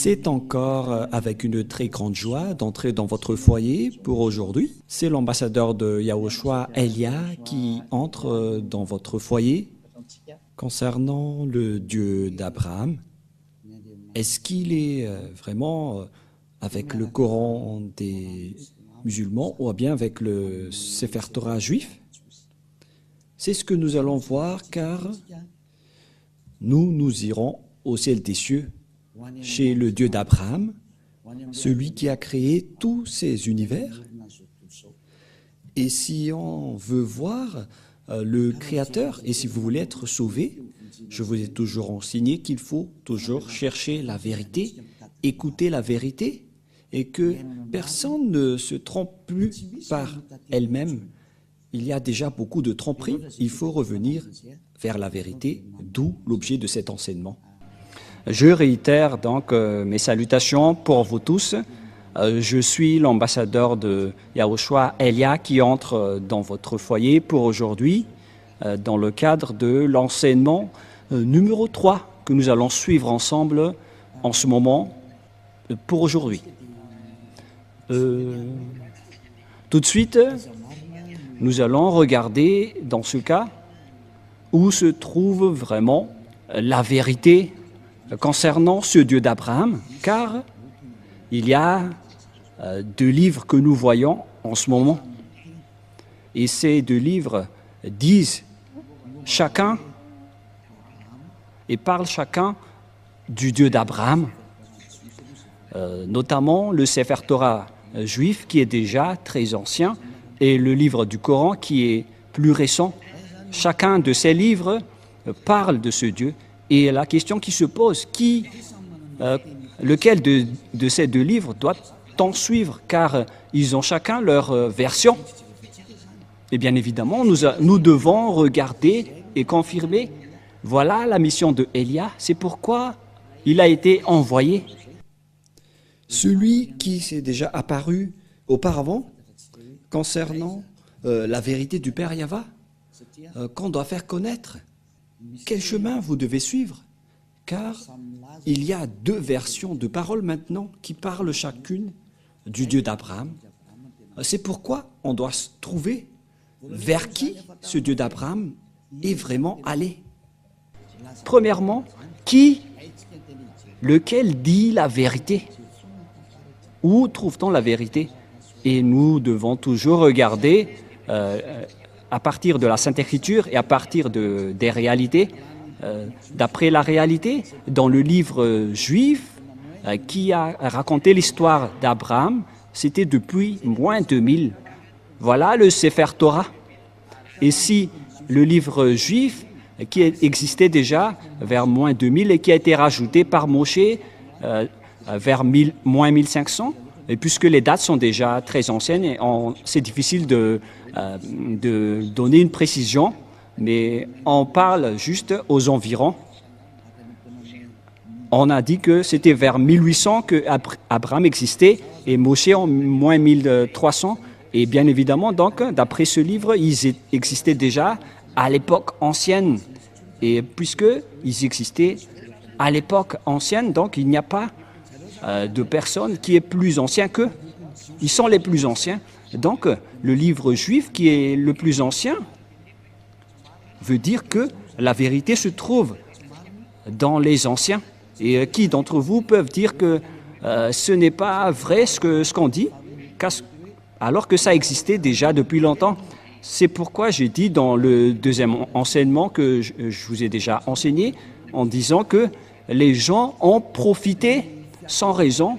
C'est encore avec une très grande joie d'entrer dans votre foyer pour aujourd'hui. C'est l'ambassadeur de Yahushua, Elia, qui entre dans votre foyer concernant le Dieu d'Abraham. Est-ce qu'il est vraiment avec le Coran des musulmans ou bien avec le Sefer Torah juif? C'est ce que nous allons voir car nous irons au ciel des cieux chez le Dieu d'Abraham, celui qui a créé tous ces univers. Et si on veut voir le Créateur, et si vous voulez être sauvé, je vous ai toujours enseigné qu'il faut toujours chercher la vérité, écouter la vérité, et que personne ne se trompe plus par elle-même. Il y a déjà beaucoup de tromperies, il faut revenir vers la vérité, d'où l'objet de cet enseignement. Je réitère donc mes salutations pour vous tous. Je suis l'ambassadeur de Yahushua, Elia, qui entre dans votre foyer pour aujourd'hui, dans le cadre de l'enseignement numéro 3 que nous allons suivre ensemble en ce moment pour aujourd'hui. Tout de suite, nous allons regarder dans ce cas où se trouve vraiment la vérité concernant ce Dieu d'Abraham, car il y a deux livres que nous voyons en ce moment. Et ces deux livres disent chacun et parlent chacun du Dieu d'Abraham, notamment le Sefer Torah juif qui est déjà très ancien et le livre du Coran qui est plus récent. Chacun de ces livres parle de ce Dieu. Et la question qui se pose, lequel de ces deux livres doit-on suivre? Car ils ont chacun leur version. Et bien évidemment, nous devons regarder et confirmer. Voilà la mission de Elia, c'est pourquoi il a été envoyé. Celui qui s'est déjà apparu auparavant concernant la vérité du Père Yahva, qu'on doit faire connaître. Quel chemin vous devez suivre? Car il y a deux versions de paroles maintenant qui parlent chacune du Dieu d'Abraham. C'est pourquoi on doit trouver vers qui ce Dieu d'Abraham est vraiment allé. Premièrement, lequel dit la vérité? Où trouve-t-on la vérité? Et nous devons toujours regarder à partir de la Sainte Écriture et à partir des réalités, d'après la réalité, dans le livre juif qui a raconté l'histoire d'Abraham, c'était depuis moins 2000. Voilà le Sefer Torah. Et si le livre juif qui existait déjà vers moins 2000 et qui a été rajouté par Moshe vers moins 1500, et puisque les dates sont déjà très anciennes, c'est difficile de donner une précision, mais on parle juste aux environs. On a dit que c'était vers 1800 que Abraham existait et Moshe en moins 1300. Et bien évidemment, donc, d'après ce livre, ils existaient déjà à l'époque ancienne. Et puisqu'ils existaient à l'époque ancienne, donc il n'y a pas de personne qui est plus ancien qu'eux. Ils sont les plus anciens. Donc, le livre juif qui est le plus ancien veut dire que la vérité se trouve dans les anciens. Et qui d'entre vous peuvent dire que ce n'est pas vrai ce qu'on dit, alors que ça existait déjà depuis longtemps? C'est pourquoi j'ai dit dans le deuxième enseignement que je vous ai déjà enseigné, en disant que les gens ont profité sans raison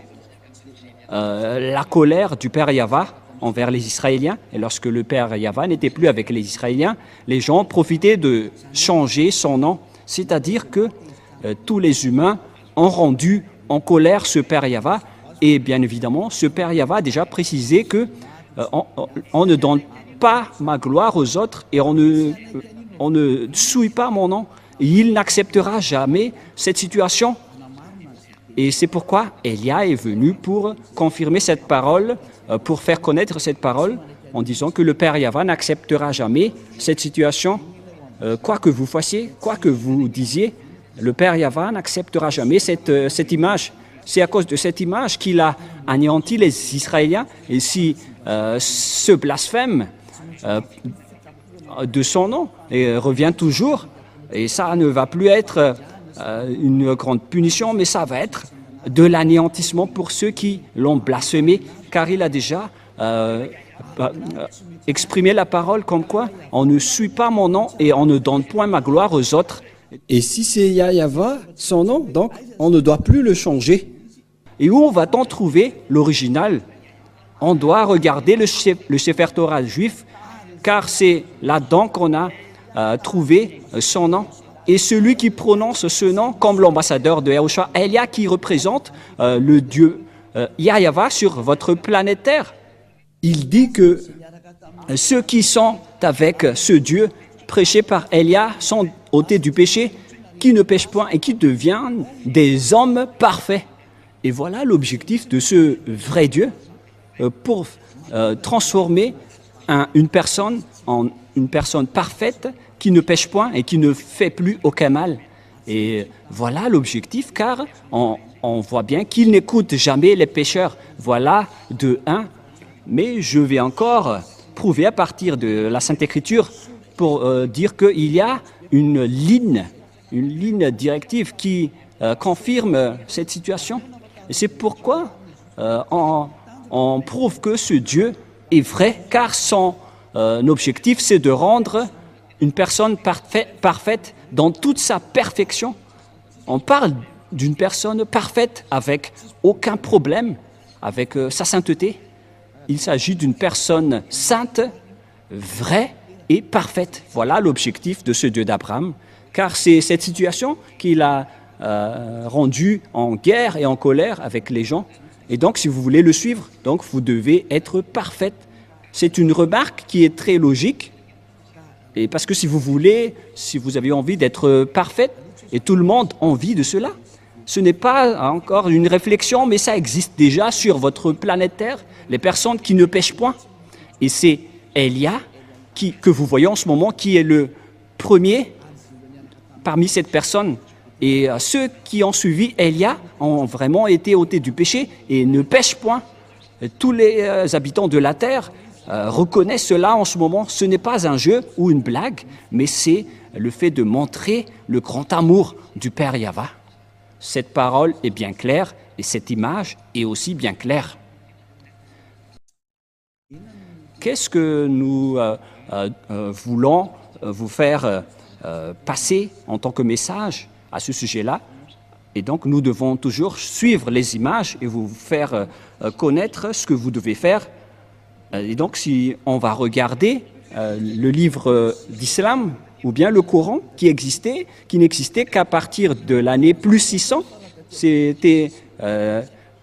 la colère du Père Yahva envers les Israéliens. Et lorsque le Père Yahva n'était plus avec les Israéliens, les gens ont profité de changer son nom. C'est-à-dire que tous les humains ont rendu en colère ce Père Yahva. Et bien évidemment, ce Père Yahva a déjà précisé que on ne donne pas ma gloire aux autres et on ne souille pas mon nom. Et il n'acceptera jamais cette situation. Et c'est pourquoi Elia est venu pour confirmer cette parole, pour faire connaître cette parole, en disant que le Père Yahva n'acceptera jamais cette situation. Quoi que vous fassiez, quoi que vous disiez, le Père Yahva n'acceptera jamais cette image. C'est à cause de cette image qu'il a anéanti les Israéliens. Et si ce blasphème de son nom et revient toujours, et ça ne va plus être une grande punition, mais ça va être de l'anéantissement pour ceux qui l'ont blasphémé, car il a déjà exprimé la parole comme quoi on ne suit pas mon nom et on ne donne point ma gloire aux autres. Et si c'est Yahva, son nom, donc on ne doit plus le changer. Et où va-t-on trouver l'original? On doit regarder le Sefer Torah juif, car c'est là-dedans qu'on a trouvé son nom. Et celui qui prononce ce nom comme l'ambassadeur de Yahushua, Elia, qui représente le Dieu Yahva sur votre planète Terre. Il dit que ceux qui sont avec ce Dieu prêché par Elia sont ôtés du péché, qui ne pêchent point et qui deviennent des hommes parfaits. Et voilà l'objectif de ce vrai Dieu pour transformer une personne en une personne parfaite qui ne pêche point et qui ne fait plus aucun mal. Et voilà l'objectif, car on voit bien qu'il n'écoute jamais les pécheurs. Voilà de un. Mais je vais encore prouver à partir de la Sainte Écriture pour dire qu'il y a une ligne directive qui confirme cette situation. Et c'est pourquoi on prouve que ce Dieu est vrai, car son objectif, c'est de rendre une personne parfaite dans toute sa perfection. On parle d'une personne parfaite avec aucun problème, avec sa sainteté. Il s'agit d'une personne sainte, vraie et parfaite. Voilà l'objectif de ce Dieu d'Abraham, car c'est cette situation qu'il a rendue en guerre et en colère avec les gens. Et donc, si vous voulez le suivre, donc vous devez être parfaite. C'est une remarque qui est très logique. Et parce que si vous avez envie d'être parfaite, et tout le monde a envie de cela, ce n'est pas encore une réflexion, mais ça existe déjà sur votre planète Terre, les personnes qui ne pêchent point. Et c'est Elia que vous voyez en ce moment qui est le premier parmi cette personne. Et ceux qui ont suivi Elia ont vraiment été ôtés du péché et ne pêchent point. Et tous les habitants de la terre reconnaissent cela en ce moment. Ce n'est pas un jeu ou une blague, mais c'est le fait de montrer le grand amour du Père Yahva. Cette parole est bien claire et cette image est aussi bien claire. Qu'est-ce que nous voulons vous faire passer en tant que message à ce sujet-là? Et donc, nous devons toujours suivre les images et vous faire connaître ce que vous devez faire. Et donc, si on va regarder le livre d'Islam ou bien le Coran qui n'existait qu'à partir de l'année plus 600, c'était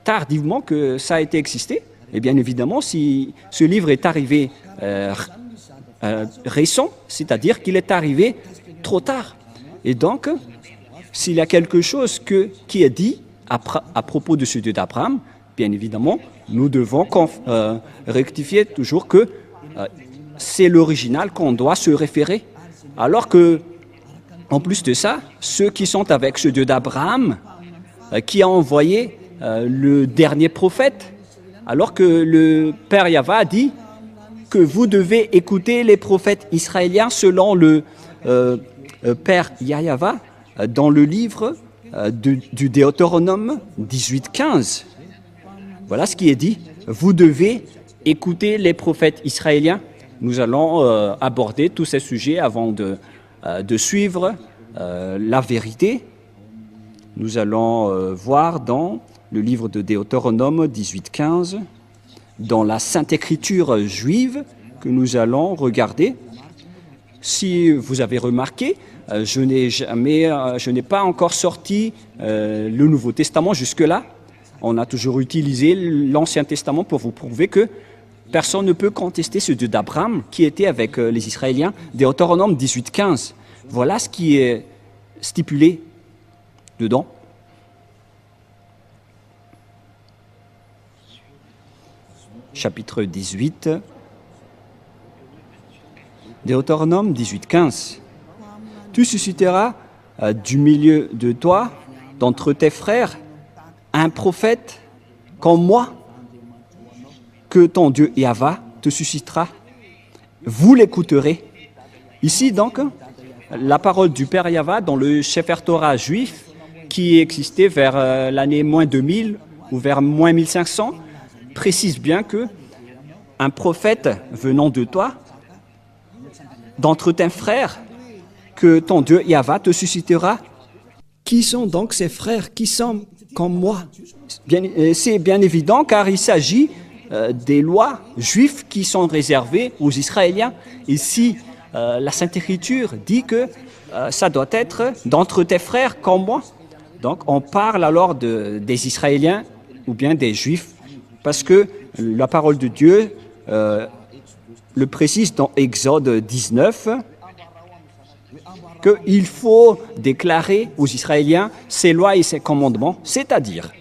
tardivement que ça a été existé. Et bien évidemment, si ce livre est arrivé récent, c'est-à-dire qu'il est arrivé trop tard. Et donc, s'il y a quelque chose qui est dit à propos de ce Dieu d'Abraham, bien évidemment, nous devons rectifier toujours que c'est l'original qu'on doit se référer. Alors que, en plus de ça, ceux qui sont avec ce Dieu d'Abraham, qui a envoyé le dernier prophète, alors que le Père Yahva a dit que vous devez écouter les prophètes israéliens selon le Père Yahva dans le livre du Deutéronome 18:15. Voilà ce qui est dit. Vous devez écouter les prophètes israéliens. Nous allons aborder tous ces sujets avant de suivre la vérité. Nous allons voir dans le livre de Deutéronome 18:15, dans la Sainte Écriture juive que nous allons regarder. Si vous avez remarqué, je n'ai pas encore sorti le Nouveau Testament jusque-là. On a toujours utilisé l'Ancien Testament pour vous prouver que personne ne peut contester ce Dieu d'Abraham qui était avec les Israéliens. Deutéronome 18:15. Voilà ce qui est stipulé dedans. Chapitre 18, Deutéronome 18:15. Tu susciteras du milieu de toi, d'entre tes frères, un prophète comme moi que ton Dieu Yahva te suscitera. Vous l'écouterez. Ici donc, la parole du Père Yahva dans le Sefer Torah juif qui existait vers l'année moins 2000 ou vers moins 1500 précise bien que un prophète venant de toi, d'entre tes frères, que ton Dieu Yahva te suscitera. Qui sont donc ces frères qui sont comme moi? C'est bien évident car il s'agit des lois juives qui sont réservées aux Israéliens. Ici, la Sainte Écriture dit que ça doit être d'entre tes frères comme moi. Donc on parle alors des Israéliens ou bien des Juifs parce que la parole de Dieu le précise dans Exode 19 qu'il faut déclarer aux Israéliens ses lois et ses commandements, c'est-à-dire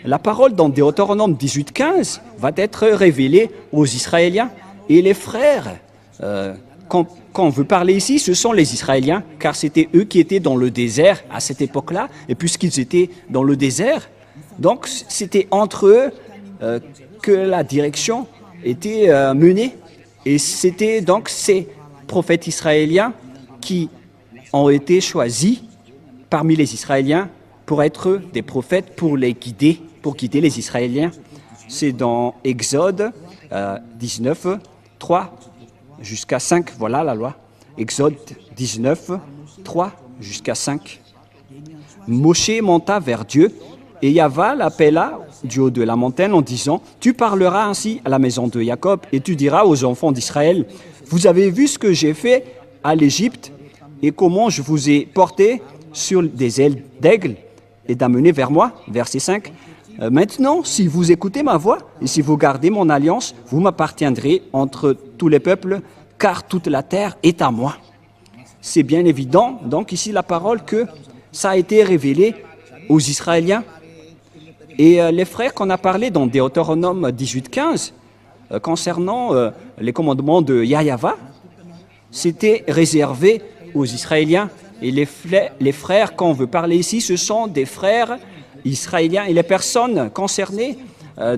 la parole dans Deutéronome 18:15 va être révélée aux Israéliens et les frères. Quand on veut parler ici, ce sont les Israéliens, car c'était eux qui étaient dans le désert à cette époque-là, et puisqu'ils étaient dans le désert, donc c'était entre eux que la direction était menée, et c'était donc ces prophètes israéliens qui ont été choisis parmi les Israéliens pour être des prophètes, pour guider les Israéliens. C'est dans Exode 19, 3 jusqu'à 5, voilà la loi. Exode 19, 3 jusqu'à 5. Moshe monta vers Dieu et Yahva l'appela du haut de la montagne en disant « Tu parleras ainsi à la maison de Jacob et tu diras aux enfants d'Israël, vous avez vu ce que j'ai fait à l'Égypte et comment je vous ai porté sur des ailes d'aigle et d'amener vers moi. » Verset 5. Maintenant, si vous écoutez ma voix et si vous gardez mon alliance, vous m'appartiendrez entre tous les peuples, car toute la terre est à moi. C'est bien évident, donc ici la parole que ça a été révélé aux Israéliens. Et les frères qu'on a parlé dans Deutéronome 18:15, concernant les commandements de Yahva, c'était réservé aux Israéliens. Et les frères qu'on veut parler ici, ce sont des frères israéliens et les personnes concernées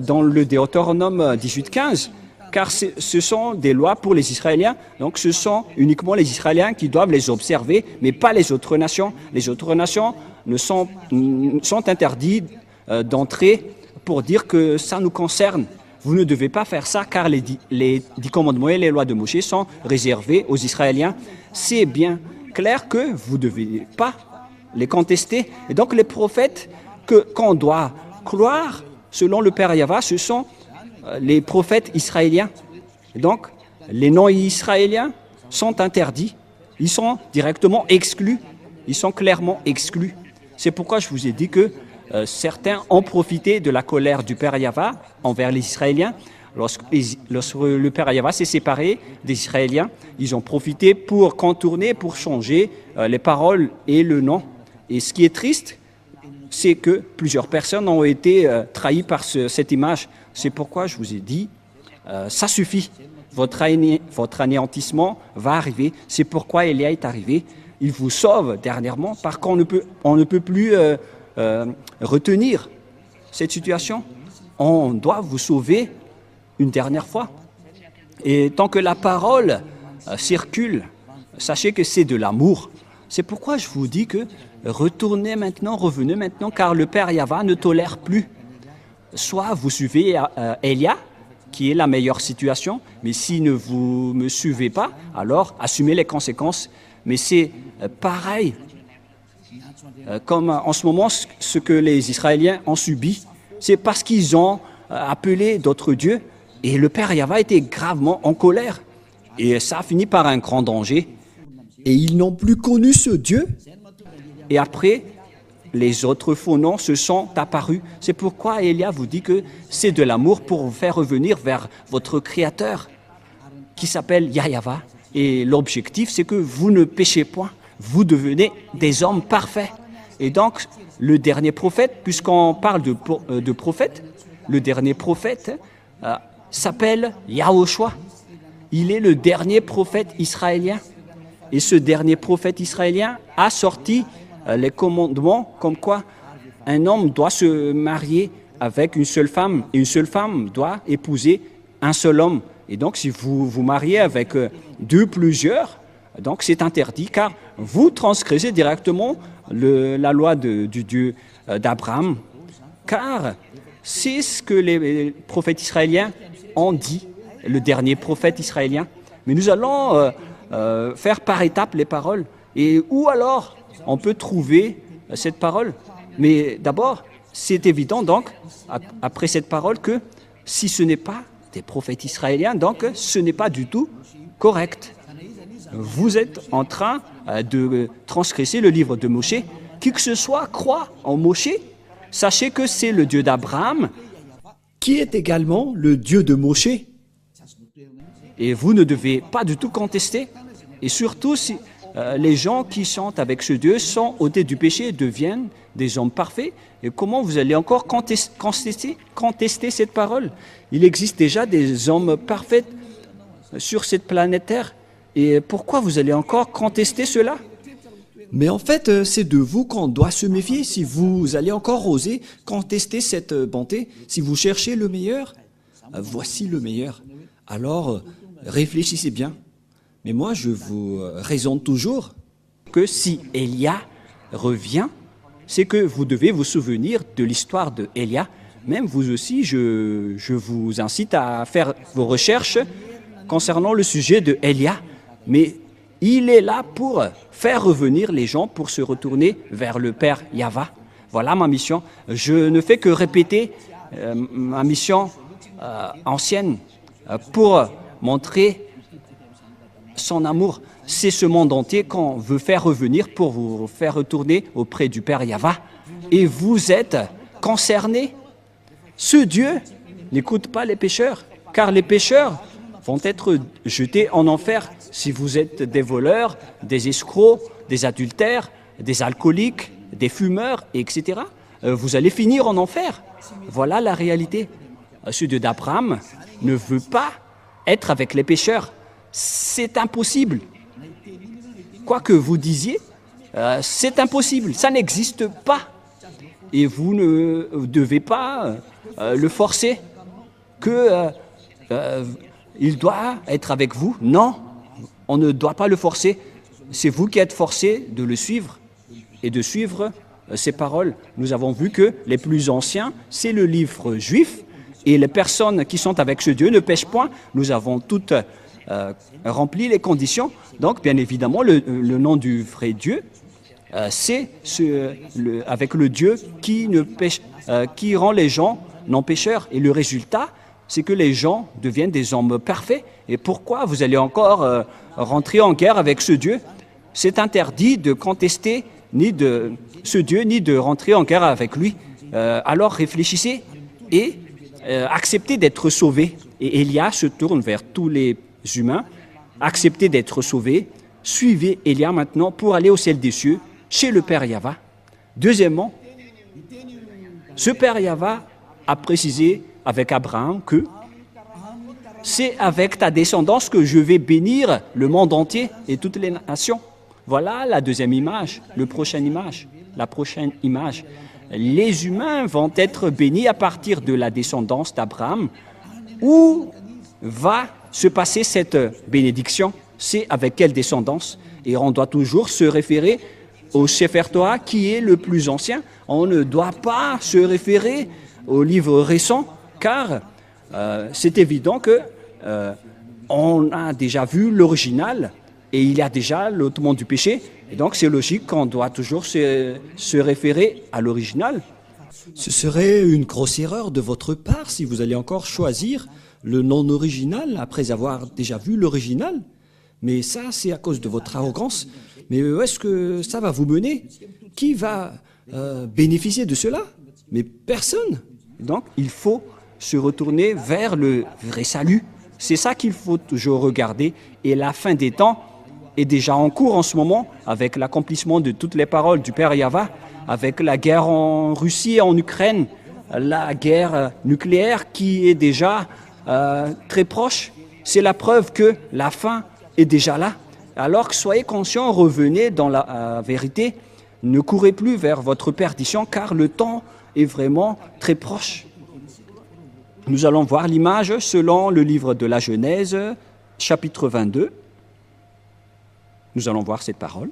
dans le Deutéronome 18:15, car ce sont des lois pour les Israéliens, donc ce sont uniquement les Israéliens qui doivent les observer, mais pas les autres nations. Les autres nations sont interdites d'entrer pour dire que ça nous concerne. Vous ne devez pas faire ça car les 10 commandements et les lois de Moïse sont réservés aux Israéliens. C'est bien clair que vous ne devez pas les contester. Et donc les prophètes qu'on doit croire, selon le Père Yahva, ce sont les prophètes israéliens. Et donc les non-israéliens sont interdits. Ils sont directement exclus. Ils sont clairement exclus. C'est pourquoi je vous ai dit que certains ont profité de la colère du Père Yahva envers les Israéliens. Lorsque le Père Yahva s'est séparé des Israéliens, ils ont profité pour contourner, pour changer les paroles et le nom. Et ce qui est triste, c'est que plusieurs personnes ont été trahies par cette image. C'est pourquoi je vous ai dit, ça suffit. Votre anéantissement va arriver. C'est pourquoi Élia est arrivé. Il vous sauve dernièrement parce qu'on ne peut plus retenir cette situation. On doit vous sauver une dernière fois. Et tant que la parole circule, sachez que c'est de l'amour. C'est pourquoi je vous dis que revenez maintenant, car le Père Yahva ne tolère plus. Soit vous suivez Élia, qui est la meilleure situation, mais si ne vous me suivez pas, alors assumez les conséquences. Mais c'est pareil, comme en ce moment, ce que les Israéliens ont subi, c'est parce qu'ils ont appelé d'autres dieux, et le Père Yahva était gravement en colère. Et ça a fini par un grand danger. Et ils n'ont plus connu ce Dieu. Et après, les autres faux noms se sont apparus. C'est pourquoi Élia vous dit que c'est de l'amour pour vous faire revenir vers votre Créateur, qui s'appelle Yahva. Et l'objectif, c'est que vous ne péchez point. Vous devenez des hommes parfaits. Et donc, le dernier prophète, puisqu'on parle de prophète, le dernier prophète s'appelle Yahushua. Il est le dernier prophète israélien. Et ce dernier prophète israélien a sorti les commandements comme quoi un homme doit se marier avec une seule femme et une seule femme doit épouser un seul homme. Et donc, si vous vous mariez avec deux, plusieurs, donc c'est interdit car vous transgressez directement la loi du Dieu d'Abraham. Car c'est ce que les prophètes israéliens ont dit, le dernier prophète israélien. Mais nous allons faire par étapes les paroles. Et où alors on peut trouver cette parole? Mais d'abord, c'est évident donc, après cette parole, que si ce n'est pas des prophètes israéliens, donc ce n'est pas du tout correct. Vous êtes en train de transgresser le livre de Moshé. Qui que ce soit croit en Moshé, sachez que c'est le Dieu d'Abraham, qui est également le Dieu de Moshé. Et vous ne devez pas du tout contester. Et surtout, si les gens qui sont avec ce Dieu sont ôtés du péché et deviennent des hommes parfaits. Et comment vous allez encore contester cette parole? Il existe déjà des hommes parfaits sur cette planète Terre. Et pourquoi vous allez encore contester cela? Mais en fait, c'est de vous qu'on doit se méfier si vous allez encore oser contester cette bonté. Si vous cherchez le meilleur, voici le meilleur. Alors, réfléchissez bien. Mais moi, je vous raisonne toujours que si Élia revient, c'est que vous devez vous souvenir de l'histoire de Élia. Même vous aussi, je vous incite à faire vos recherches concernant le sujet de Élia. Mais il est là pour faire revenir les gens, pour se retourner vers le Père Yahva. Voilà ma mission. Je ne fais que répéter ma mission ancienne pour montrer son amour. C'est ce monde entier qu'on veut faire revenir pour vous faire retourner auprès du Père Yahva. Et vous êtes concernés. Ce Dieu n'écoute pas les pécheurs, car les pécheurs vont être jetés en enfer. Si vous êtes des voleurs, des escrocs, des adultères, des alcooliques, des fumeurs, etc., vous allez finir en enfer. Voilà la réalité. Ce Dieu d'Abraham ne veut pas être avec les pécheurs. C'est impossible. Quoi que vous disiez, c'est impossible. Ça n'existe pas. Et vous ne devez pas le forcer il doit être avec vous. Non, on ne doit pas le forcer. C'est vous qui êtes forcé de le suivre et de suivre ses paroles. Nous avons vu que les plus anciens, c'est le livre juif et les personnes qui sont avec ce Dieu ne pêchent point. Nous avons toutes rempli les conditions. Donc, bien évidemment, le nom du vrai Dieu, c'est avec le Dieu qui rend les gens non pécheurs. Et le résultat, c'est que les gens deviennent des hommes parfaits. Et pourquoi vous allez encore rentrer en guerre avec ce Dieu? C'est interdit de contester ni de ce Dieu, ni de rentrer en guerre avec lui. Alors réfléchissez et acceptez d'être sauvés. Et Élia se tourne vers tous les humains. Acceptez d'être sauvés. Suivez Élia maintenant pour aller au ciel des cieux, chez le Père Yahva. Deuxièmement, ce Père Yahva a précisé avec Abraham que c'est avec ta descendance que je vais bénir le monde entier et toutes les nations. Voilà la deuxième image, la prochaine image. Les humains vont être bénis à partir de la descendance d'Abraham. Où va se passer cette bénédiction? C'est avec quelle descendance? Et on doit toujours se référer au Sefer Torah qui est le plus ancien. On ne doit pas se référer au livre récent car c'est évident que on a déjà vu l'original et il y a déjà l'ôtement du péché. Et donc c'est logique qu'on doit toujours se référer à l'original. Ce serait une grosse erreur de votre part si vous allez encore choisir le non original après avoir déjà vu l'original. Mais ça, c'est à cause de votre arrogance. Mais où est-ce que ça va vous mener? Qui va bénéficier de cela? Mais personne. Donc il faut se retourner vers le vrai salut. C'est ça qu'il faut toujours regarder. Et la fin des temps est déjà en cours en ce moment avec l'accomplissement de toutes les paroles du Père Yahva, avec la guerre en Russie et en Ukraine, la guerre nucléaire qui est déjà très proche. C'est la preuve que la fin est déjà là. Alors que soyez conscients, revenez dans la vérité. ne courez plus vers votre perdition, car le temps est vraiment très proche. Nous allons voir l'image selon le livre de la Genèse, chapitre 22. Nous allons voir cette parole.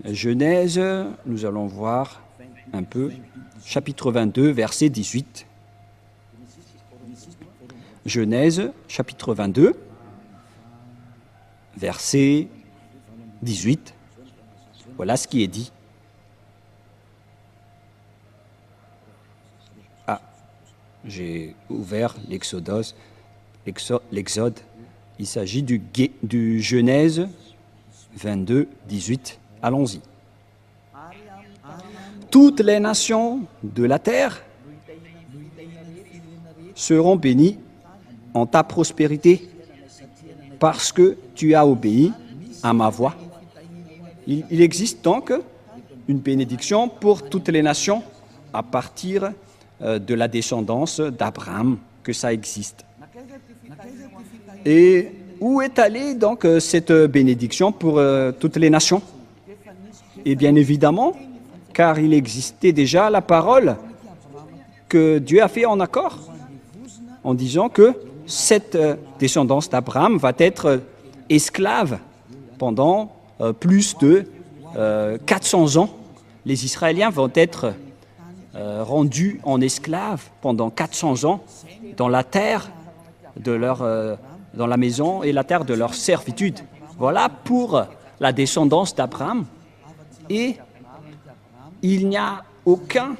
Genèse, nous allons voir un peu, chapitre 22, verset 18. Genèse, chapitre 22, verset 18. Voilà ce qui est dit. Ah, j'ai ouvert l'Exode. Il s'agit du Genèse 22, 18. Allons-y. Toutes les nations de la terre seront bénies en ta prospérité parce que tu as obéi à ma voix. Il existe donc une bénédiction pour toutes les nations à partir de la descendance d'Abraham, que ça existe. Et où est allée donc cette bénédiction pour toutes les nations? Et bien évidemment, car il existait déjà la parole que Dieu a fait en accord, en disant que cette descendance d'Abraham va être esclave pendant plus de 400 ans. Les Israéliens vont être rendus en esclaves pendant 400 ans dans la terre de dans la maison et la terre de leur servitude. Voilà pour la descendance d'Abraham. Et il n'y a aucune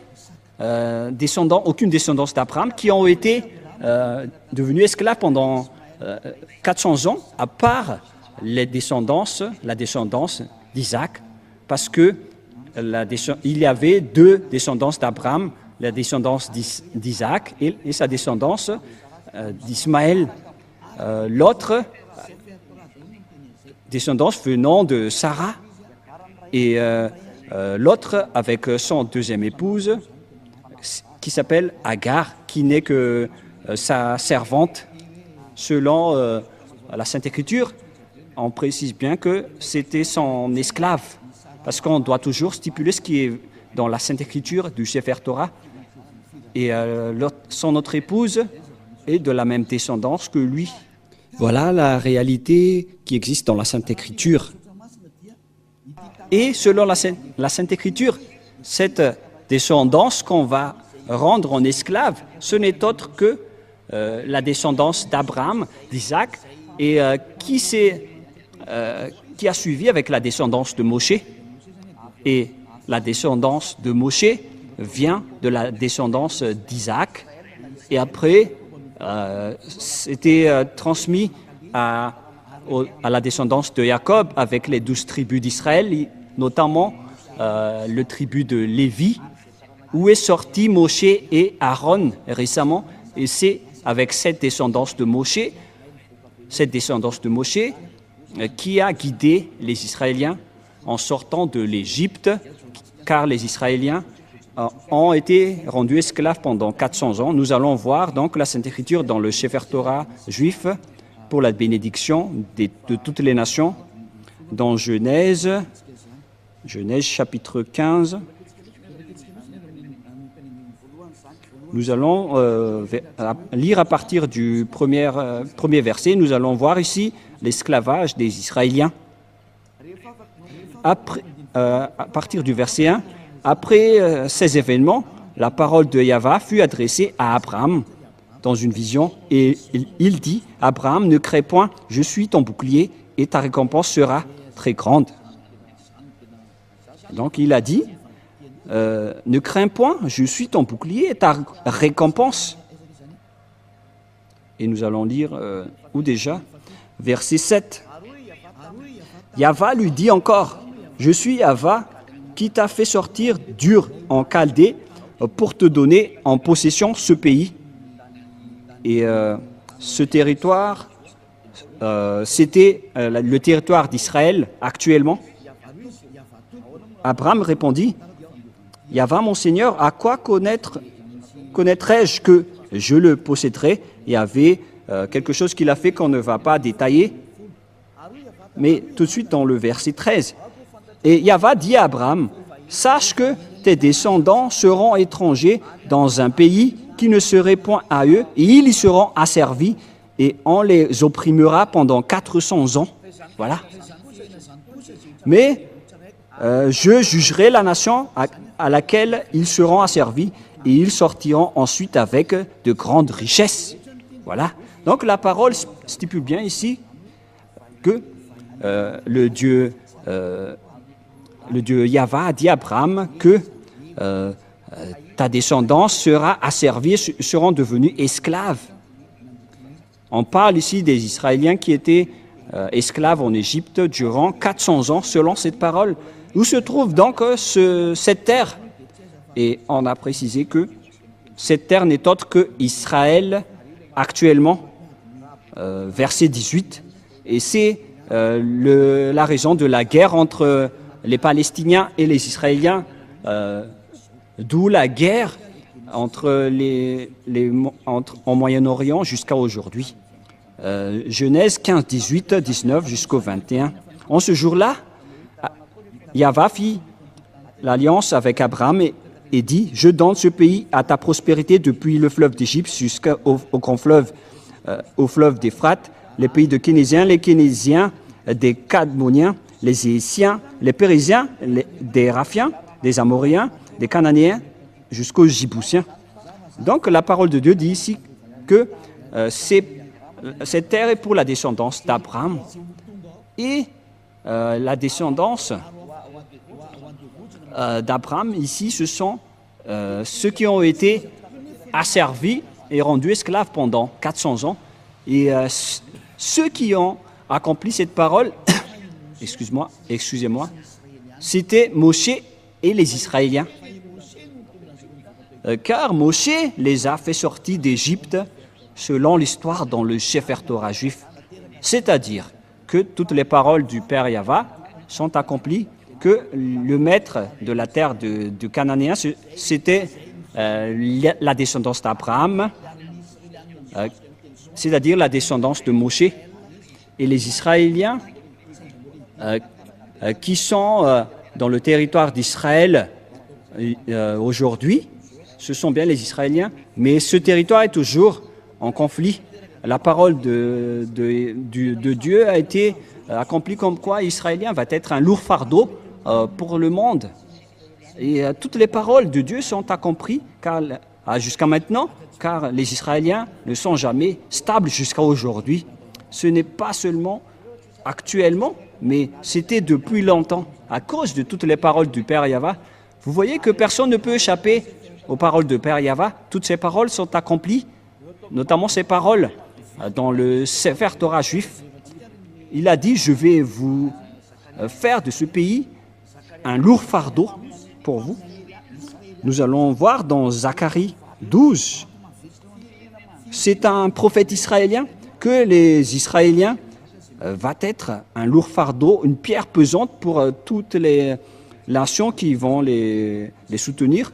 descendance d'Abraham qui ont été devenus esclaves pendant 400 ans, à part la descendance d'Isaac, parce que il y avait deux descendances d'Abraham, la descendance d'Isaac et sa descendance d'Ismaël. L'autre descendance venant de Sarah et l'autre avec son deuxième épouse qui s'appelle Agar, qui n'est que sa servante. Selon la Sainte Écriture, on précise bien que c'était son esclave, parce qu'on doit toujours stipuler ce qui est dans la Sainte Écriture du Sefer Torah. Et son autre épouse est de la même descendance que lui. Voilà la réalité qui existe dans la Sainte Écriture. Et selon la Sainte Écriture, cette descendance qu'on va rendre en esclave, ce n'est autre que la descendance d'Abraham, d'Isaac, et qui a suivi avec la descendance de Moshe. Et la descendance de Moshe vient de la descendance d'Isaac. Et après, c'était transmis à la descendance de Jacob avec les 12 tribus d'Israël, notamment le tribu de Lévi, où est sorti Moshe et Aaron récemment. Et c'est avec cette descendance de Moshe qui a guidé les Israéliens en sortant de l'Égypte, car les Israéliens ont été rendus esclaves pendant 400 ans. Nous allons voir donc la Sainte Écriture dans le Sefer Torah juif pour la bénédiction de toutes les nations, dans Genèse chapitre 15. Nous allons lire à partir du premier verset. Nous allons voir ici l'esclavage des Israéliens. À partir du verset 1, après ces événements, la parole de Yahva fut adressée à Abraham dans une vision, et il dit, « Abraham, ne crains point, je suis ton bouclier, et ta récompense sera très grande. » Donc il a dit, ne crains point, je suis ton bouclier et ta récompense. Et nous allons lire, où déjà? Verset 7. Yahva lui dit encore, je suis Yahva qui t'a fait sortir d'Ur en Chaldée pour te donner en possession ce pays. Et ce territoire, c'était le territoire d'Israël actuellement. Abraham répondit, Yahva, mon Seigneur, à quoi connaîtrais-je que je le posséderai? Il y avait quelque chose qu'il a fait qu'on ne va pas détailler. mais tout de suite dans le verset 13. Et Yahva dit à Abraham, « Sache que tes descendants seront étrangers dans un pays qui ne serait point à eux, et ils y seront asservis, et on les opprimera pendant 400 ans. » Voilà. Mais je jugerai la nation à laquelle ils seront asservis, et ils sortiront ensuite avec de grandes richesses. Voilà. Donc la parole stipule bien ici que le Dieu Yahva a dit à Abraham que ta descendance sera asservie, seront devenus esclaves. On parle ici des Israéliens qui étaient esclaves en Égypte durant 400 ans, selon cette parole. Où se trouve donc cette terre? Et on a précisé que cette terre n'est autre que Israël actuellement, verset 18. Et c'est la raison de la guerre entre les Palestiniens et les Israéliens, d'où la guerre en Moyen-Orient jusqu'à aujourd'hui. Genèse 15, 18, 19 jusqu'au 21. En ce jour-là, Yahva fit l'alliance avec Abraham et dit, « Je donne ce pays à ta prospérité depuis le fleuve d'Égypte jusqu'au grand fleuve, au fleuve d'Éphrate, les pays de Kénésiens, les Kénésiens, des Cadmoniens, les Hésiens, les Périsiens, des Raphiens, des Amoréens, des Cananéens, jusqu'aux Jibousiens. » Donc la parole de Dieu dit ici que cette terre est pour la descendance d'Abraham. Et la descendance d'Abraham, ici, ce sont ceux qui ont été asservis et rendus esclaves pendant 400 ans. Et ceux qui ont accompli cette parole, excusez-moi, c'était Moshe et les Israéliens. Car Moshe les a fait sortir d'Égypte selon l'histoire dans le Sefer Torah juif. C'est-à-dire que toutes les paroles du Père Yahva sont accomplies, que le maître de la terre de Cananéen, c'était la descendance d'Abraham, c'est-à-dire la descendance de Moshe. Et les Israéliens qui sont dans le territoire d'Israël aujourd'hui, ce sont bien les Israéliens, mais ce territoire est toujours en conflit. La parole de Dieu a été accomplie comme quoi Israélien va être un lourd fardeau pour le monde. Et toutes les paroles de Dieu sont accomplies jusqu'à maintenant, car les Israéliens ne sont jamais stables jusqu'à aujourd'hui. Ce n'est pas seulement actuellement, mais c'était depuis longtemps, à cause de toutes les paroles du Père Yahva. Vous voyez que personne ne peut échapper aux paroles de Père Yahva. Toutes ces paroles sont accomplies, notamment ces paroles dans le Sefer Torah juif. Il a dit, je vais vous faire de ce pays un lourd fardeau pour vous. Nous allons voir dans Zacharie 12. C'est un prophète israélien que les Israéliens va être un lourd fardeau, une pierre pesante pour toutes les nations qui vont les soutenir.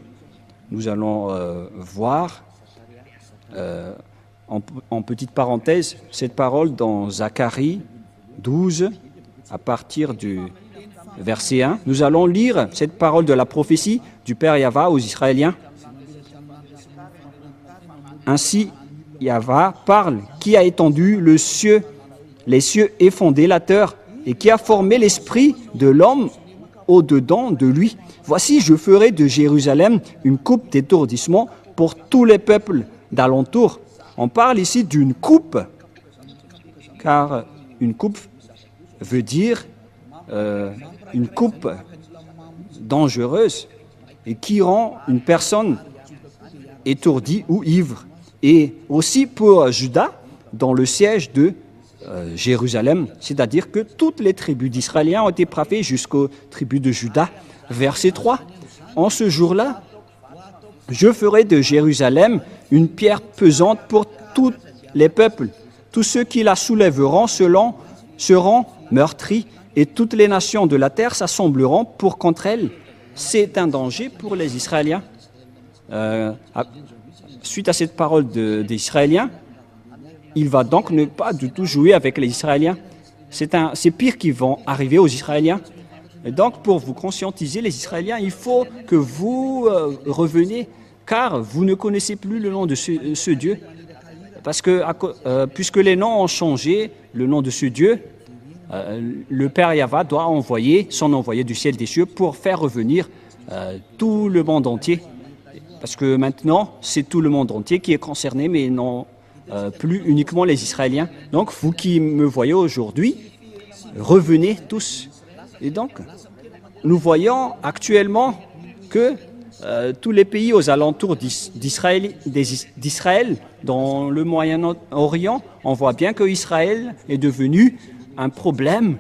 Nous allons voir, en petite parenthèse, cette parole dans Zacharie 12, à partir du verset 1. Nous allons lire cette parole de la prophétie du Père Yahva aux Israéliens. Ainsi, Yahva parle, qui a étendu les cieux et fondé la terre, et qui a formé l'esprit de l'homme au-dedans de lui. Voici, je ferai de Jérusalem une coupe d'étourdissement pour tous les peuples d'alentour. On parle ici d'une coupe, car une coupe veut dire une coupe dangereuse et qui rend une personne étourdie ou ivre. Et aussi pour Juda, dans le siège de Jérusalem, c'est-à-dire que toutes les tribus d'Israéliens ont été frappées jusqu'aux tribus de Juda. Verset 3, en ce jour-là, je ferai de Jérusalem une pierre pesante pour tous les peuples. Tous ceux qui la soulèveront seront meurtris, et toutes les nations de la terre s'assembleront contre elle. C'est un danger pour les Israéliens. Suite à cette parole des Israéliens, il va donc ne pas du tout jouer avec les Israéliens. c'est pire qui vont arriver aux Israéliens. Et donc, pour vous conscientiser, les Israéliens, il faut que vous reveniez, car vous ne connaissez plus le nom de ce Dieu. Parce que, puisque les noms ont changé, le nom de ce Dieu, le Père Yahva doit envoyer son envoyé du ciel des cieux pour faire revenir tout le monde entier. Parce que maintenant, c'est tout le monde entier qui est concerné, mais non plus uniquement les Israéliens. Donc, vous qui me voyez aujourd'hui, revenez tous. Et donc, nous voyons actuellement que tous les pays aux alentours d'Israël, dans le Moyen-Orient, on voit bien que Israël est devenu un problème.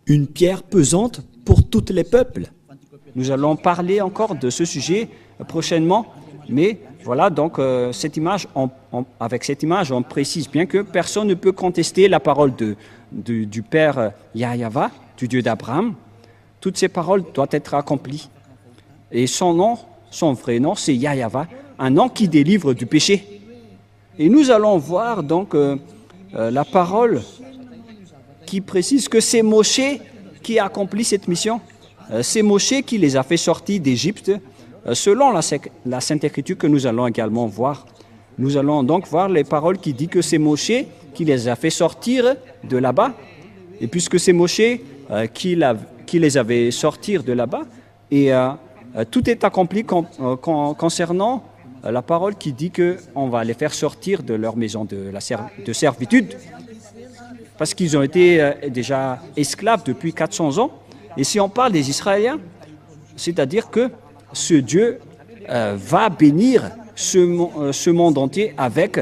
Une pierre pesante pour tous les peuples. Nous allons parler encore de ce sujet prochainement, mais voilà, donc avec cette image, on précise bien que personne ne peut contester la parole du Père Yahva, du Dieu d'Abraham. Toutes ces paroles doivent être accomplies. Et son vrai nom, c'est Yahva, un nom qui délivre du péché. Et nous allons voir donc la parole qui précise que c'est Moshe qui a accompli cette mission. C'est Moshe qui les a fait sortir d'Égypte, selon la Sainte Écriture que nous allons également voir. Nous allons donc voir les paroles qui disent que c'est Moshe qui les a fait sortir de là-bas. Et puisque c'est Moshe qui les avait sortis de là-bas, et tout est accompli concernant la parole qui dit qu'on va les faire sortir de leur maison de servitude, parce qu'ils ont été déjà esclaves depuis 400 ans. Et si on parle des Israéliens, c'est-à-dire que ce Dieu va bénir ce monde entier avec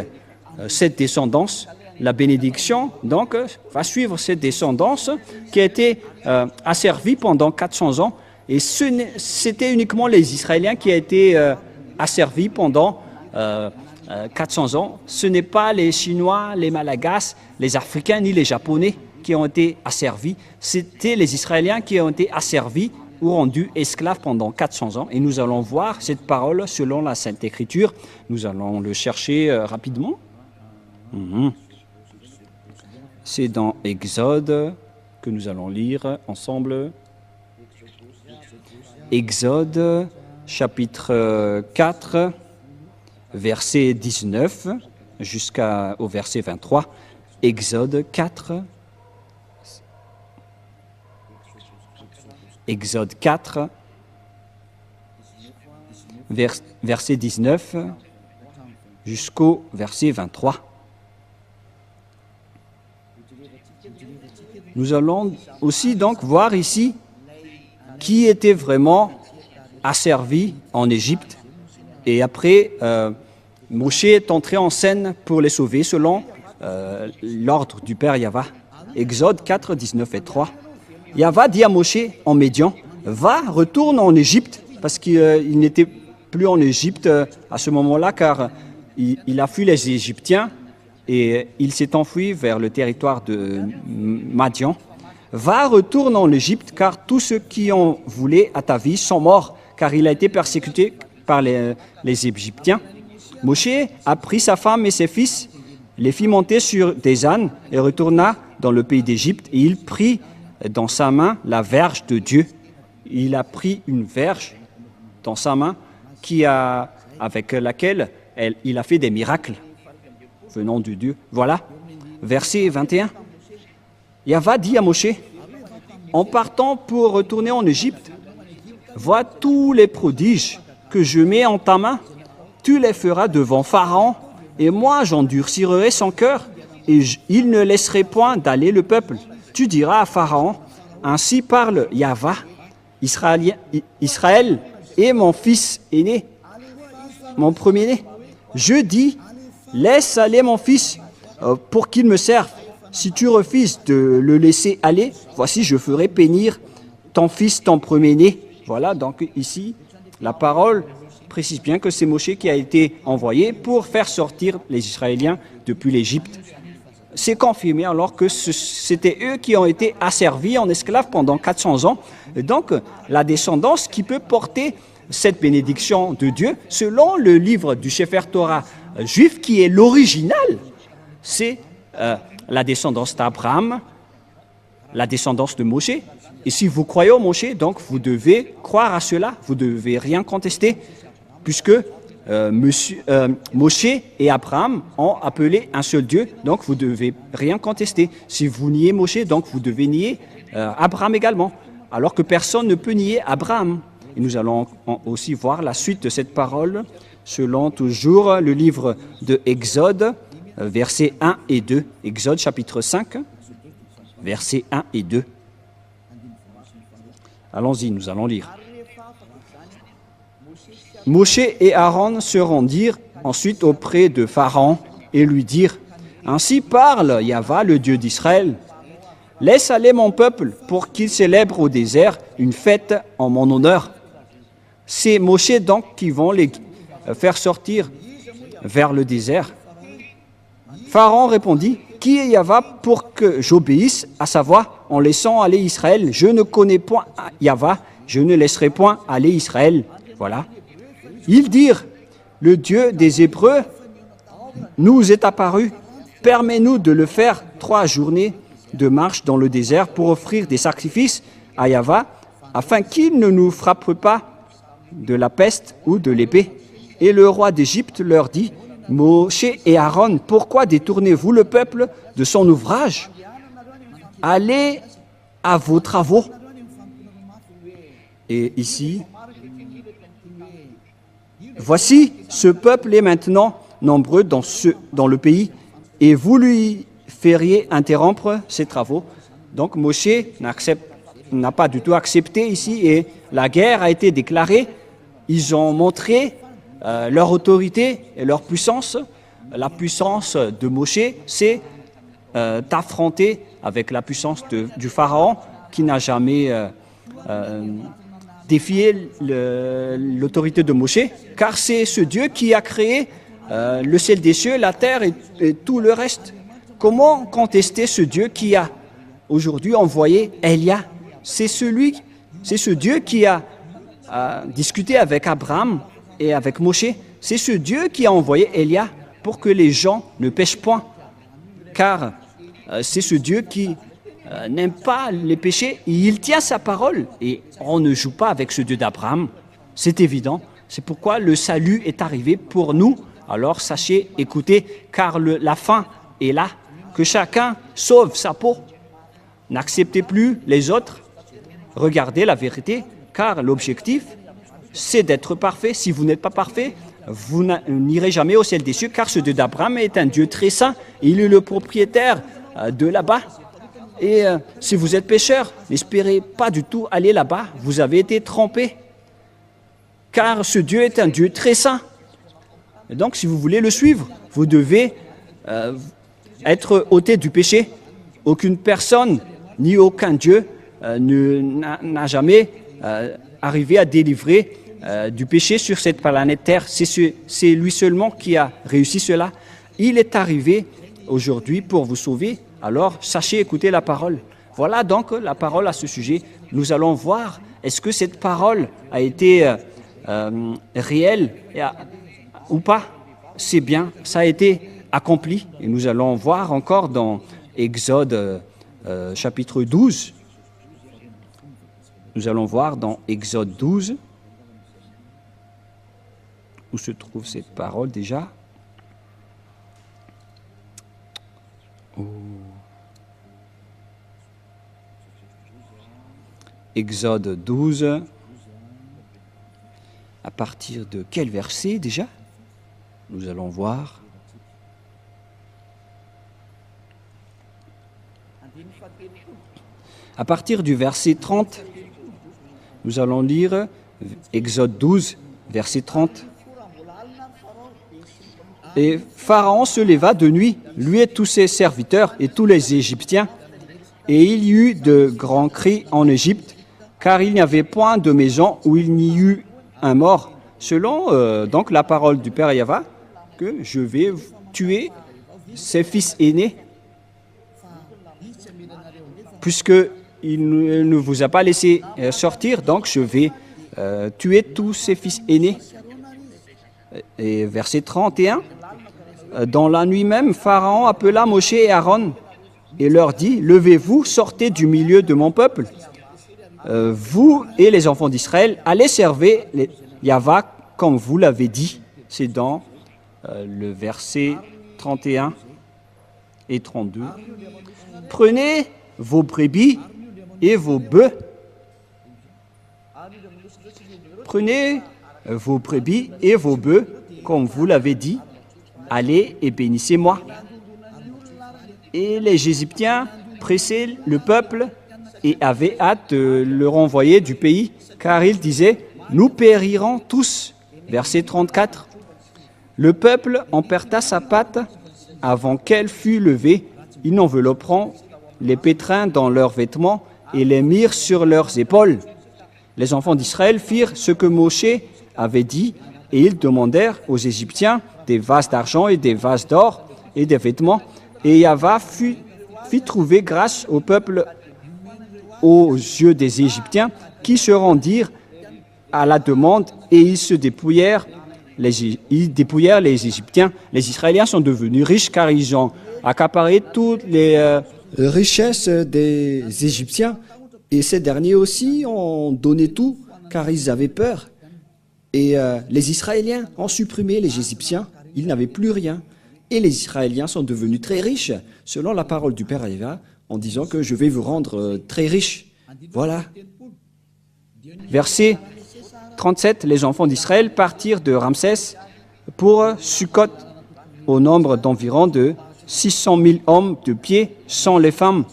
cette descendance. La bénédiction, donc, va suivre cette descendance qui a été asservie pendant 400 ans. Et c'était uniquement les Israéliens qui ont été asservis pendant 400 ans. Ce n'est pas les Chinois, les Malagasy, les Africains ni les Japonais qui ont été asservis. C'était les Israéliens qui ont été asservis ou rendus esclaves pendant 400 ans. Et nous allons voir cette parole selon la Sainte Écriture. Nous allons le chercher rapidement. C'est dans Exode que nous allons lire ensemble. Exode, chapitre 4, verset 19 jusqu'au verset 23. Exode 4. Exode 4, verset 19 jusqu'au verset 23. Nous allons aussi donc voir ici qui était vraiment asservi en Égypte. Et après, Moshe est entré en scène pour les sauver selon l'ordre du Père Yahva. Exode 4, 19 et 3. Yahva dit à Moshe en Médian, va, retourne en Égypte, parce qu'il n'était plus en Égypte à ce moment-là, car il a fui les Égyptiens et il s'est enfui vers le territoire de Madian. Va, retourne en Égypte, car tous ceux qui en voulaient à ta vie sont morts, car il a été persécuté par les Égyptiens. Moshe a pris sa femme et ses fils, les fit monter sur des ânes et retourna dans le pays d'Égypte, et il prit dans sa main la verge de Dieu. Il a pris une verge dans sa main avec laquelle il a fait des miracles venant de Dieu. Voilà, verset 21. Yahva dit à Moshe, en partant pour retourner en Égypte, vois tous les prodiges que je mets en ta main, tu les feras devant Pharaon, et moi j'endurcirai son cœur, et il ne laisserait point d'aller le peuple. Tu diras à Pharaon, ainsi parle Yahva, Israël est mon fils aîné, mon premier-né. Je dis, laisse aller mon fils pour qu'il me serve. Si tu refuses de le laisser aller, voici je ferai périr ton fils, ton premier-né. Voilà, donc ici, la parole précise bien que c'est Moshe qui a été envoyé pour faire sortir les Israéliens depuis l'Égypte. C'est confirmé alors que c'était eux qui ont été asservis en esclaves pendant 400 ans. Et donc, la descendance qui peut porter cette bénédiction de Dieu, selon le livre du Sefer Torah juif, qui est l'original, c'est la descendance d'Abraham, la descendance de Moshe. Et si vous croyez au Moshe, donc vous devez croire à cela, vous ne devez rien contester, puisque Moshe et Abraham ont appelé un seul Dieu, donc vous ne devez rien contester. Si vous niez Moshe, donc vous devez nier Abraham également, alors que personne ne peut nier Abraham. Et nous allons aussi voir la suite de cette parole, selon toujours le livre de Exode, versets 1 et 2. Exode chapitre 5, versets 1 et 2. Allons-y, nous allons lire. Moshe et Aaron se rendirent ensuite auprès de Pharaon et lui dirent « Ainsi parle Yahva, le Dieu d'Israël. Laisse aller mon peuple pour qu'il célèbre au désert une fête en mon honneur. » C'est Moshe donc qui vont les faire sortir vers le désert. Pharaon répondit « Qui est Yahva pour que j'obéisse à sa voix en laissant aller Israël? Je ne connais point Yahva, je ne laisserai point aller Israël. » Voilà. Ils dirent « Le Dieu des Hébreux nous est apparu. Permets-nous de le faire 3 journées de marche dans le désert pour offrir des sacrifices à Yahva, afin qu'il ne nous frappe pas de la peste ou de l'épée. » Et le roi d'Égypte leur dit « Moshe et Aaron, pourquoi détournez-vous le peuple de son ouvrage? Allez à vos travaux. » Et ici, voici, ce peuple est maintenant nombreux dans le pays, et vous lui feriez interrompre ses travaux. Donc Moshe n'a pas du tout accepté ici, et la guerre a été déclarée. Ils ont montré leur autorité et leur puissance. La puissance de Moshe, c'est d'affronter avec la puissance du Pharaon, qui n'a jamais défié l'autorité de Moshe, car c'est ce Dieu qui a créé le ciel des cieux, la terre et tout le reste. Comment contester ce Dieu qui a aujourd'hui envoyé Élia? C'est ce Dieu qui a discuté avec Abraham et avec Moshe. C'est ce Dieu qui a envoyé Élia pour que les gens ne pêchent point, car c'est ce Dieu qui n'aime pas les péchés, et il tient sa parole, et on ne joue pas avec ce Dieu d'Abraham, c'est évident. C'est pourquoi le salut est arrivé pour nous. Alors sachez, écoutez, car la fin est là, que chacun sauve sa peau. N'acceptez plus les autres, regardez la vérité, car l'objectif, c'est d'être parfait. Si vous n'êtes pas parfait, vous n'irez jamais au ciel des cieux, car ce Dieu d'Abraham est un Dieu très saint. Il est le propriétaire de là-bas. Et si vous êtes pécheur, n'espérez pas du tout aller là-bas. Vous avez été trompé, car ce Dieu est un Dieu très saint. Et donc, si vous voulez le suivre, vous devez être ôté du péché. Aucune personne, ni aucun Dieu n'a jamais arrivé à délivrer du péché sur cette planète Terre. C'est lui seulement qui a réussi cela. Il est arrivé aujourd'hui pour vous sauver. Alors, sachez écouter la parole. Voilà donc la parole à ce sujet. Nous allons voir, est-ce que cette parole a été réelle ou pas? C'est bien, ça a été accompli. Et nous allons voir encore dans Exode chapitre 12. Nous allons voir dans Exode 12, où se trouve cette parole déjà. Exode 12, à partir de quel verset déjà? Nous allons voir. À partir du verset 30, nous allons lire Exode 12, verset 30. Et Pharaon se leva de nuit, lui et tous ses serviteurs et tous les Égyptiens, et il y eut de grands cris en Égypte, car il n'y avait point de maison où il n'y eut un mort, selon donc la parole du Père Yahva, que je vais tuer ses fils aînés, puisqu'il ne vous a pas laissé sortir, donc je vais tuer tous ses fils aînés. Et verset 31, dans la nuit même, Pharaon appela Moshe et Aaron et leur dit, « Levez-vous, sortez du milieu de mon peuple. Vous et les enfants d'Israël, allez servir Yahvé comme vous l'avez dit. » C'est dans le verset 31 et 32. « Prenez vos brebis et vos bœufs. Prenez vos brebis et vos bœufs, comme vous l'avez dit. Allez et bénissez-moi. » Et les Égyptiens pressaient le peuple et avaient hâte de le renvoyer du pays, car ils disaient, « Nous périrons tous. » Verset 34. Le peuple emporta sa pâte avant qu'elle fût levée. Ils envelopperont les pétrins dans leurs vêtements et les mirent sur leurs épaules. Les enfants d'Israël firent ce que Moshe avait dit, et ils demandèrent aux Égyptiens des vases d'argent et des vases d'or et des vêtements. Et Yahvé fit trouver grâce au peuple aux yeux des Égyptiens, qui se rendirent à la demande, et ils se dépouillèrent. Ils dépouillèrent les Égyptiens. Les Israéliens sont devenus riches car ils ont accaparé toutes les richesses des Égyptiens. Et ces derniers aussi ont donné tout car ils avaient peur. Et les Israéliens ont supprimé les Égyptiens. Ils n'avaient plus rien. Et les Israéliens sont devenus très riches, selon la parole du Père Yahvé, en disant que je vais vous rendre très riches. Voilà. Verset 37, les enfants d'Israël partirent de Ramsès pour Sukkot, au nombre d'environ de 600 000 hommes de pied, sans les femmes.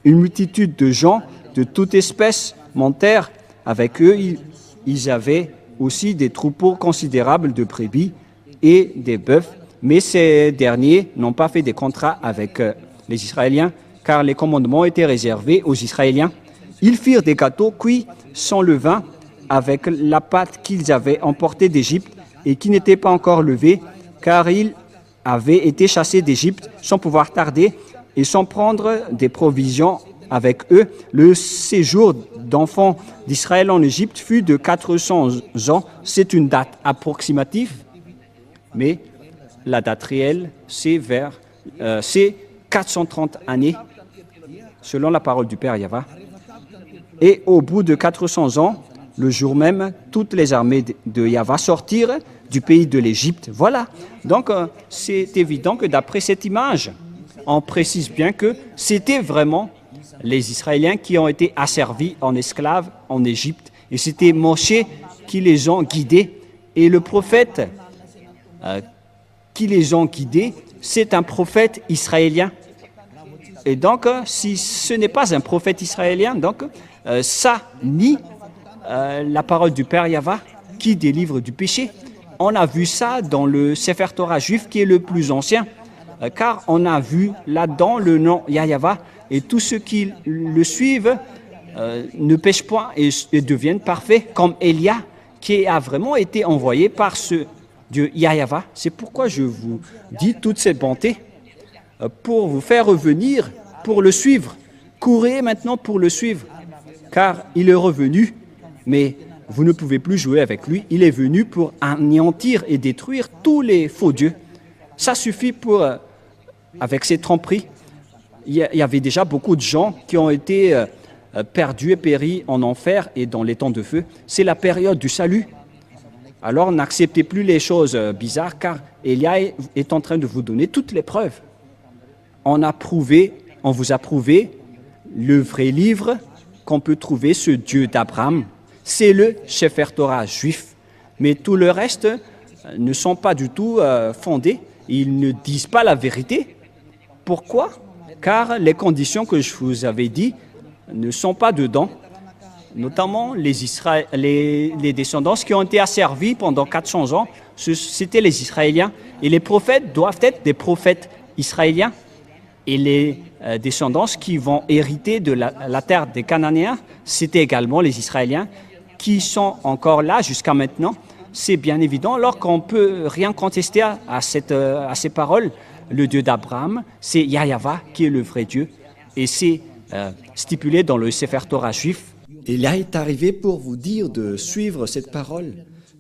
Une multitude de gens de toute espèce montèrent avec eux. Ils avaient aussi des troupeaux considérables de brebis et des bœufs, mais ces derniers n'ont pas fait des contrats avec les Israéliens, car les commandements étaient réservés aux Israéliens. Ils firent des gâteaux cuits sans levain, avec la pâte qu'ils avaient emportée d'Égypte et qui n'était pas encore levée, car ils avaient été chassés d'Égypte sans pouvoir tarder et sans prendre des provisions avec eux. Le séjour d'enfants d'Israël en Égypte fut de 400 ans. C'est une date approximative, mais la date réelle, c'est 430 années, selon la parole du Père Yahvé. Et au bout de 400 ans, le jour même, toutes les armées de Yahvé sortirent du pays de l'Égypte. Voilà. Donc, c'est évident que d'après cette image, on précise bien que c'était vraiment les Israéliens qui ont été asservis en esclaves en Égypte. Et c'était Moshe qui les ont guidés. Et le prophète qui les ont guidés, c'est un prophète israélien. Et donc, si ce n'est pas un prophète israélien, donc ça nie la parole du Père Yahvé qui délivre du péché. On a vu ça dans le Sefer Torah juif qui est le plus ancien, car on a vu là-dedans le nom Yahvé et tous ceux qui le suivent ne pêchent point et deviennent parfaits, comme Élia qui a vraiment été envoyé par ce Dieu Yahvé. C'est pourquoi je vous dis toute cette bonté pour vous faire revenir, pour le suivre. Courez maintenant pour le suivre, car il est revenu, mais vous ne pouvez plus jouer avec lui. Il est venu pour anéantir et détruire tous les faux dieux. Ça suffit pour, avec ces tromperies. Il y avait déjà beaucoup de gens qui ont été perdus et péris en enfer et dans les temps de feu. C'est la période du salut. Alors n'acceptez plus les choses bizarres, car Élia est en train de vous donner toutes les preuves. On vous a prouvé le vrai livre qu'on peut trouver, ce Dieu d'Abraham. C'est le Sefer Torah juif. Mais tout le reste ne sont pas du tout fondés. Ils ne disent pas la vérité. Pourquoi? Car les conditions que je vous avais dit ne sont pas dedans. Notamment les descendants qui ont été asservis pendant 400 ans, c'était les Israéliens. Et les prophètes doivent être des prophètes israéliens. Et les descendants qui vont hériter de la terre des Cananéens, c'était également les Israéliens qui sont encore là jusqu'à maintenant. C'est bien évident, alors qu'on ne peut rien contester à ces paroles. Le Dieu d'Abraham, c'est Yahvé qui est le vrai Dieu. Et c'est stipulé dans le Sefer Torah juif. Et là est arrivé pour vous dire de suivre cette parole.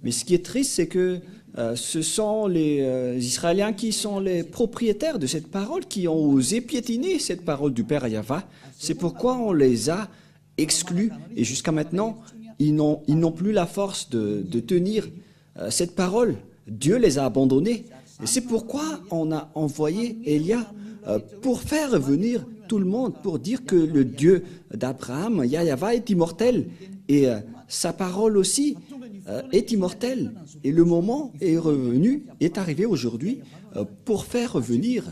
Mais ce qui est triste, c'est que ce sont les Israéliens qui sont les propriétaires de cette parole, qui ont osé piétiner cette parole du Père Yahva. C'est pourquoi on les a exclus. Et jusqu'à maintenant, ils n'ont plus la force de tenir cette parole. Dieu les a abandonnés. Et c'est pourquoi on a envoyé Élia pour faire revenir tout le monde, pour dire que le Dieu d'Abraham, Yahva, est immortel. Et sa parole aussi est immortelle. Et le moment est revenu, est arrivé aujourd'hui pour faire revenir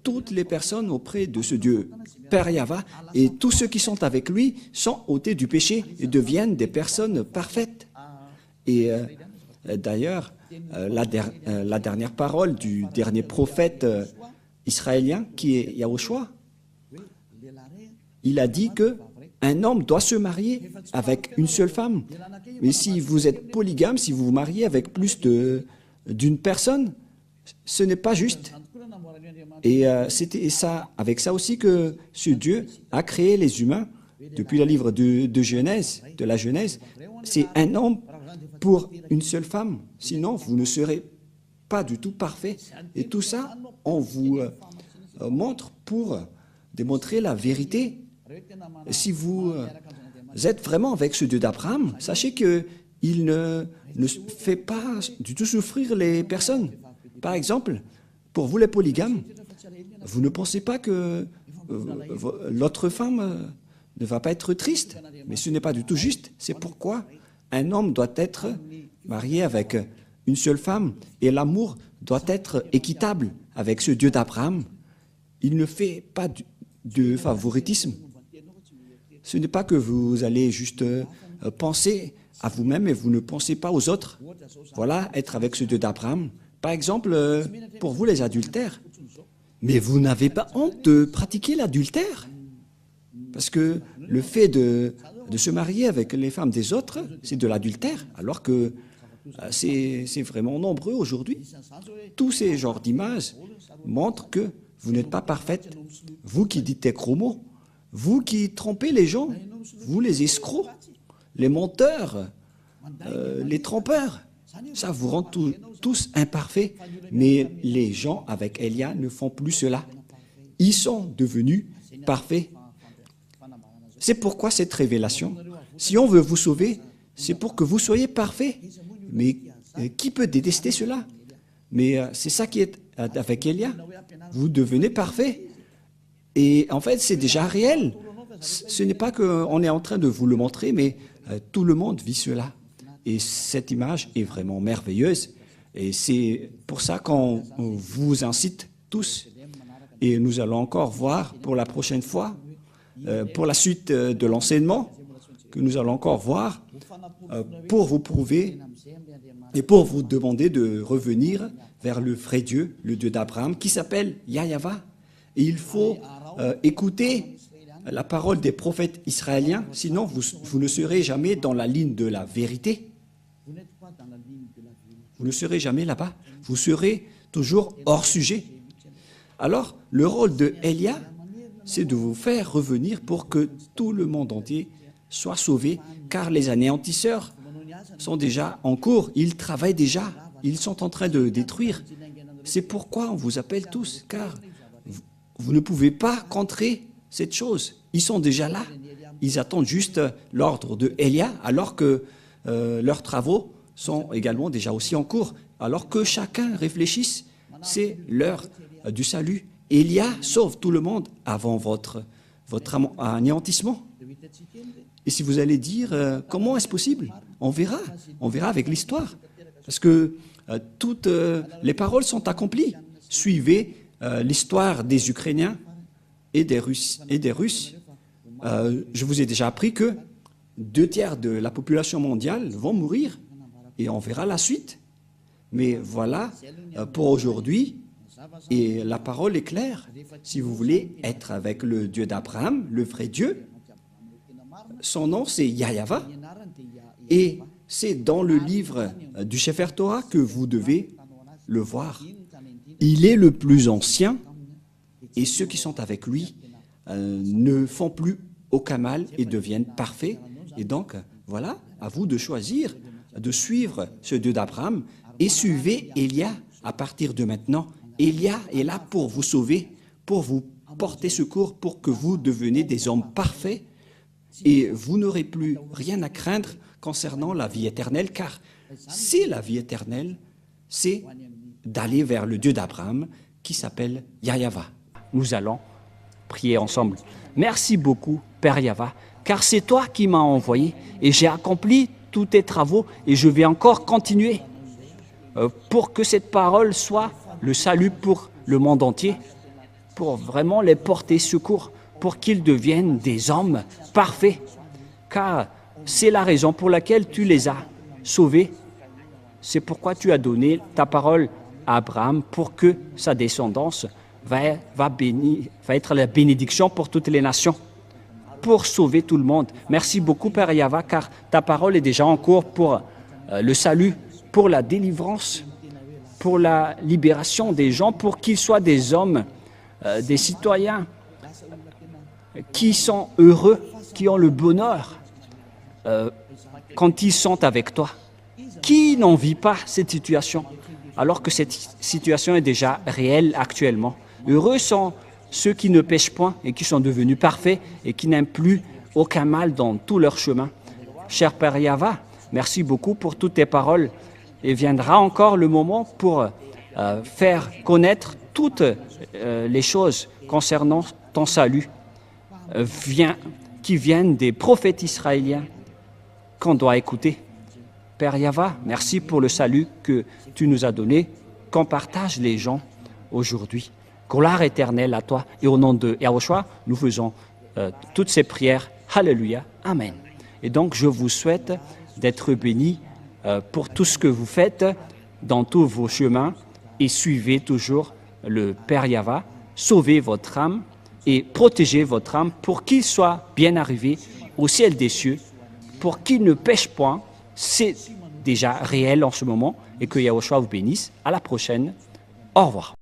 toutes les personnes auprès de ce Dieu, Père Yahva, et tous ceux qui sont avec lui sont ôtés du péché et deviennent des personnes parfaites. Et d'ailleurs, la dernière parole du dernier prophète israélien, qui est Yahushua, il a dit que un homme doit se marier avec une seule femme. Mais si vous êtes polygame, si vous vous mariez avec plus d'une personne, ce n'est pas juste. Et c'était avec ça aussi que ce Dieu a créé les humains depuis le livre de Genèse, de la Genèse. C'est un homme pour une seule femme. Sinon, vous ne serez pas du tout parfait. Et tout ça, on vous montre pour démontrer la vérité. Si vous êtes vraiment avec ce Dieu d'Abraham, sachez qu'il ne fait pas du tout souffrir les personnes. Par exemple, pour vous les polygames, vous ne pensez pas que l'autre femme ne va pas être triste, mais ce n'est pas du tout juste. C'est pourquoi un homme doit être marié avec une seule femme et l'amour doit être équitable avec ce Dieu d'Abraham. Il ne fait pas de favoritisme. Ce n'est pas que vous allez juste penser à vous-même et vous ne pensez pas aux autres. Voilà, être avec ce Dieu d'Abraham. Par exemple, pour vous les adultères. Mais vous n'avez pas honte de pratiquer l'adultère? Parce que le fait de se marier avec les femmes des autres, c'est de l'adultère, alors que c'est vraiment nombreux aujourd'hui. Tous ces genres d'images montrent que vous n'êtes pas parfaite. Vous qui dites des gros mots, vous qui trompez les gens, vous les escrocs, les menteurs, les trompeurs, ça vous rend tous imparfaits. Mais les gens avec Élia ne font plus cela. Ils sont devenus parfaits. C'est pourquoi cette révélation, si on veut vous sauver, c'est pour que vous soyez parfaits. Mais qui peut détester cela? Mais c'est ça qui est avec Élia. Vous devenez parfait. Et en fait, c'est déjà réel. Ce n'est pas qu'on est en train de vous le montrer, mais tout le monde vit cela. Et cette image est vraiment merveilleuse. Et c'est pour ça qu'on vous incite tous. Et nous allons encore voir pour la prochaine fois, pour la suite de l'enseignement, que nous allons encore voir, pour vous prouver et pour vous demander de revenir vers le vrai Dieu, le Dieu d'Abraham, qui s'appelle Yahva. Et il faut écouter la parole des prophètes israéliens, sinon vous ne serez jamais dans la ligne de la vérité. Vous ne serez jamais là-bas. Vous serez toujours hors sujet. Alors, le rôle de Élia, c'est de vous faire revenir pour que tout le monde entier soit sauvé, car les anéantisseurs sont déjà en cours, ils travaillent déjà, ils sont en train de détruire. C'est pourquoi on vous appelle tous, car vous ne pouvez pas contrer cette chose. Ils sont déjà là, ils attendent juste l'ordre de Élia, alors que leurs travaux sont également déjà aussi en cours, alors que chacun réfléchisse, c'est l'heure du salut. Élia sauve tout le monde avant votre anéantissement. Et si vous allez dire, comment est-ce possible? On verra avec l'histoire. Parce que toutes les paroles sont accomplies. Suivez l'histoire des Ukrainiens et des Russes. Je vous ai déjà appris que 2/3 de la population mondiale vont mourir. Et on verra la suite. Mais voilà, pour aujourd'hui, et la parole est claire. Si vous voulez être avec le Dieu d'Abraham, le vrai Dieu, son nom c'est Yahva. Et c'est dans le livre du Sefer Torah que vous devez le voir. Il est le plus ancien et ceux qui sont avec lui ne font plus aucun mal et deviennent parfaits. Et donc, voilà, à vous de choisir, de suivre ce Dieu d'Abraham Et suivez Élia à partir de maintenant. Élia est là pour vous sauver, pour vous porter secours, pour que vous deveniez des hommes parfaits et vous n'aurez plus rien à craindre concernant la vie éternelle, car c'est la vie éternelle, c'est d'aller vers le Dieu d'Abraham qui s'appelle Yahweh. Nous allons prier ensemble. Merci beaucoup, Père Yahweh, car c'est toi qui m'as envoyé et j'ai accompli tous tes travaux et je vais encore continuer pour que cette parole soit le salut pour le monde entier, pour vraiment les porter secours, pour qu'ils deviennent des hommes parfaits, car c'est la raison pour laquelle tu les as sauvés. C'est pourquoi tu as donné ta parole à Abraham pour que sa descendance va être la bénédiction pour toutes les nations, pour sauver tout le monde. Merci beaucoup, Père Yahweh, car ta parole est déjà en cours pour le salut, pour la délivrance, pour la libération des gens, pour qu'ils soient des hommes, des citoyens qui sont heureux, qui ont le bonheur quand ils sont avec toi. Qui n'en vit pas cette situation, alors que cette situation est déjà réelle actuellement? Heureux sont ceux qui ne pêchent point et qui sont devenus parfaits et qui n'aiment plus aucun mal dans tout leur chemin. Cher Père Yahweh, merci beaucoup pour toutes tes paroles. Et viendra encore le moment pour faire connaître toutes les choses concernant ton salut qui viennent des prophètes israéliens qu'on doit écouter. Père Yahweh, merci pour le salut que tu nous as donné, qu'on partage les gens aujourd'hui. Gloire éternelle à toi. Et au nom de Yahushua, nous faisons toutes ces prières. Alléluia. Amen. Et donc, je vous souhaite d'être bénis pour tout ce que vous faites dans tous vos chemins et suivez toujours le Père Yahweh. Sauvez votre âme et protégez votre âme pour qu'il soit bien arrivé au ciel des cieux, pour qu'il ne pêche point. C'est déjà réel en ce moment et que Yahushua vous bénisse. À la prochaine. Au revoir.